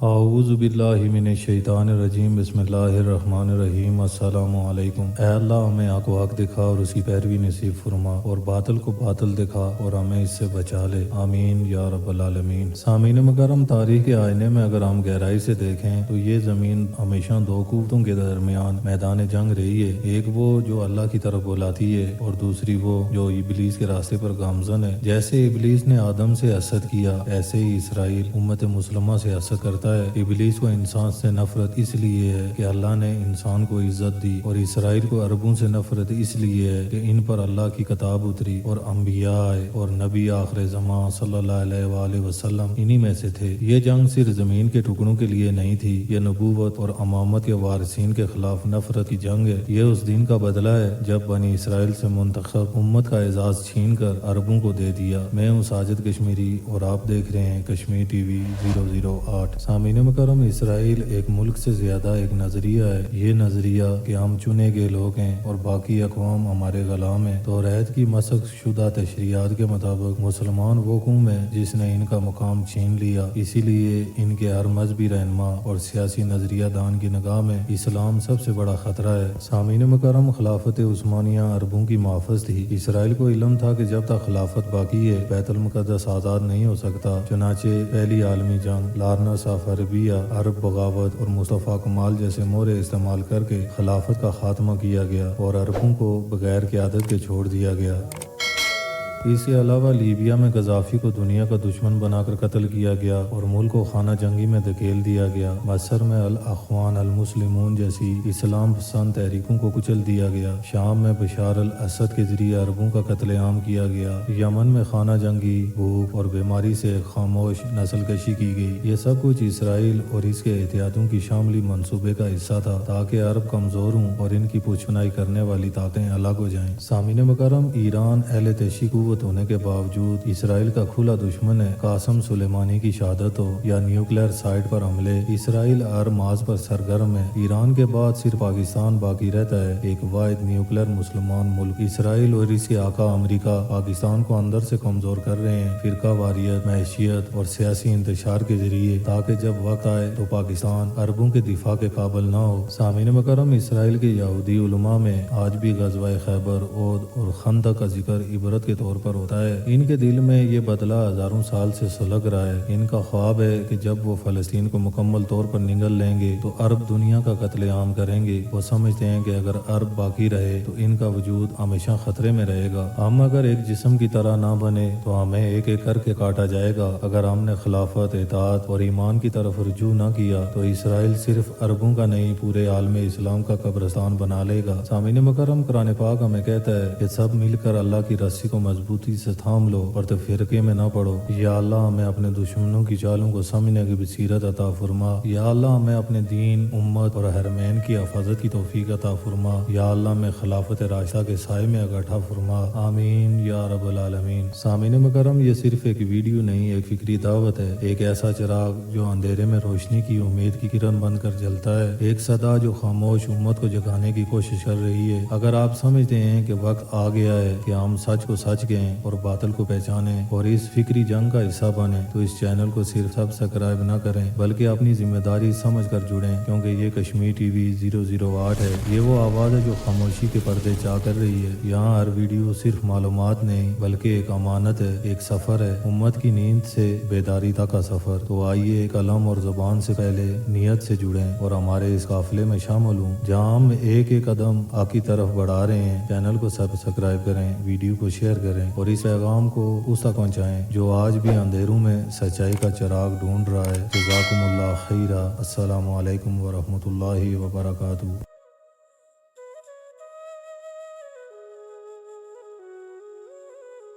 اعوذ باللہ من الشیطان الرجیم بسم اللہ الرحمن الرحیم السلام علیکم۔ اے اللہ ہمیں حق کو حق دکھا اور اس کی پیروی نصیب فرما، اور باطل کو باطل دکھا اور ہمیں اس سے بچا لے، آمین یا رب العالمین۔ سامعین مکرم، تاریخ کے آئینے میں اگر ہم گہرائی سے دیکھیں تو یہ زمین ہمیشہ دو قوتوں کے درمیان میدان جنگ رہی ہے، ایک وہ جو اللہ کی طرف بلاتی ہے اور دوسری وہ جو ابلیس کے راستے پر گامزن ہے۔ جیسے ابلیس نے آدم سے حسد کیا، ایسے ہی اسرائیل امت مسلمہ سے حسد کرتا ہے۔ ابلیس کو انسان سے نفرت اس لیے ہے کہ اللہ نے انسان کو عزت دی، اور اسرائیل کو عربوں سے نفرت اس لیے ہے کہ ان پر اللہ کی کتاب اتری اور انبیاء آئے، اور نبی آخر زمان صلی اللہ علیہ وآلہ وسلم انہی میں سے تھے۔ یہ جنگ صرف زمین کے ٹکڑوں کے لیے نہیں تھی، یہ نبوت اور امامت کے وارثین کے خلاف نفرت کی جنگ ہے۔ یہ اس دن کا بدلہ ہے جب بنی اسرائیل سے منتخب امت کا اعزاز چھین کر عربوں کو دے دیا۔ میں ہوں ساجد کشمیری اور آپ دیکھ رہے ہیں کشمیر ٹی وی 008۔ سامعین مکرم، اسرائیل ایک ملک سے زیادہ ایک نظریہ ہے۔ یہ نظریہ کہ ہم چنے گئے لوگ ہیں اور باقی اقوام ہمارے غلام ہیں۔ توریت کی مسخ شدہ تشریعات کے مطابق مسلمان وہ قوم ہے جس نے ان کا مقام چھین لیا، اسی لیے ان کے ہر مذہبی رہنما اور سیاسی نظریہ دان کی نگاہ میں اسلام سب سے بڑا خطرہ ہے۔ سامعین مکرم، خلافت عثمانیہ عربوں کی محافظ تھی۔ اسرائیل کو علم تھا کہ جب تک خلافت باقی ہے بیت المقدس آزاد نہیں ہو سکتا۔ چنانچہ پہلی عالمی جنگ، لارنا صاف عربیہ، عرب بغاوت اور مصطفیٰ کمال جیسے مورے استعمال کر کے خلافت کا خاتمہ کیا گیا اور عربوں کو بغیر قیادت کے چھوڑ دیا گیا۔ اس کے علاوہ لیبیا میں قذافی کو دنیا کا دشمن بنا کر قتل کیا گیا اور ملک کو خانہ جنگی میں دھکیل دیا گیا۔ مصر میں الاخوان المسلمون جیسی اسلام پسند تحریکوں کو کچل دیا گیا۔ شام میں بشار الاسد کے ذریعے عربوں کا قتل عام کیا گیا۔ یمن میں خانہ جنگی، بھوک اور بیماری سے خاموش نسل کشی کی گئی۔ یہ سب کچھ اسرائیل اور اس کے احتیاطوں کی شاملی منصوبے کا حصہ تھا تاکہ عرب کمزور ہوں اور ان کی پوچھ پناہی کرنے والی طاقتیں الگ ہو جائیں۔ سامعین مکرم، ایران اہل تشیع قوت ہونے کے باوجود اسرائیل کا کھلا دشمن ہے۔ قاسم سلیمانی کی شہادت ہو یا نیوکلیئر سائٹ پر حملے، اسرائیل ہر محاذ پر سرگرم ہے۔ ایران کے بعد صرف پاکستان باقی رہتا ہے، ایک واحد نیوکلیئر مسلمان ملک۔ اسرائیل اور اس کے آقا امریکہ پاکستان کو اندر سے کمزور کر رہے ہیں، فرقہ واریت، معیشیت اور سیاسی انتشار کے ذریعے، تاکہ جب وقت آئے تو پاکستان عربوں کے دفاع کے قابل نہ ہو۔ سامعین مکرم، اسرائیل کے یہودی علماء میں آج بھی غزوہ خیبر، احد اور خندق کا ذکر عبرت کے طور پر ہوتا ہے۔ ان کے دل میں یہ بدلہ ہزاروں سال سے سلگ رہا ہے۔ ان کا خواب ہے کہ جب وہ فلسطین کو مکمل طور پر نگل لیں گے تو عرب دنیا کا قتل عام کریں گے۔ وہ سمجھتے ہیں کہ اگر عرب باقی رہے تو ان کا وجود ہمیشہ خطرے میں رہے گا۔ ہم اگر ایک جسم کی طرح نہ بنے تو ہمیں ایک ایک کر کے کاٹا جائے گا۔ اگر ہم نے خلافت، اطاعت اور ایمان کی طرف رجوع نہ کیا تو اسرائیل صرف عربوں کا نہیں، پورے عالم اسلام کا قبرستان بنا لے گا۔ سامعین مکرم، قرآن پاک ہمیں کہتا ہے کہ سب مل کر اللہ کی رسی کو مضبوطی سے تھام لو اور تو فرقے میں نہ پڑو۔ یا اللہ ہمیں اپنے دشمنوں کی چالوں کو سمجھنے کی بصیرت عطا فرما۔ یا اللہ ہمیں اپنے دین، امت اور حرمین کی حفاظت کی توفیق عطا فرما۔ یا اللہ ہمیں خلافت راشدہ کے سائے میں اکٹھا فرما، آمین یا رب العالمین۔ سامعین مکرم، یہ صرف ایک ویڈیو نہیں، ایک فکری دعوت ہے، ایک ایسا چراغ جو اندھیرے میں روشنی کی امید کی کرن بن کر جلتا ہے، ایک صدا جو خاموش امت کو جگانے کی کوشش کر رہی ہے۔ اگر آپ سمجھتے ہیں کہ وقت آ گیا ہے کہ ہم سچ کو سچ کہیں اور باطل کو پہچانیں اور اس فکری جنگ کا حصہ بنیں تو اس چینل کو صرف سبسکرائب نہ کریں بلکہ اپنی ذمہ داری سمجھ کر جڑیں، کیونکہ یہ کشمیر ٹی وی 008 ہے۔ یہ وہ آواز ہے جو خاموشی کے پردے چاہ کر رہی ہے۔ یہاں ہر ویڈیو صرف معلومات نہیں بلکہ ایک امانت ہے، ایک سفر ہے، امت کی نیند سے بیداری تک کا سفر۔ تو آئیے قلم اور زبان سے پہلے نیت سے جڑیں اور ہمارے اس قافلے میں شامل ہوں جہاں ہم ایک ایک قدم آپ کی طرف بڑھا رہے ہیں۔ چینل کو سبسکرائب کریں، ویڈیو کو شیئر کریں اور اس پیغام کو اس تک پہنچائیں جو آج بھی اندھیروں میں سچائی کا چراغ ڈھونڈ رہا ہے۔ جزاکم اللہ خیرہ۔ السلام علیکم ورحمۃ اللہ وبرکاتہ۔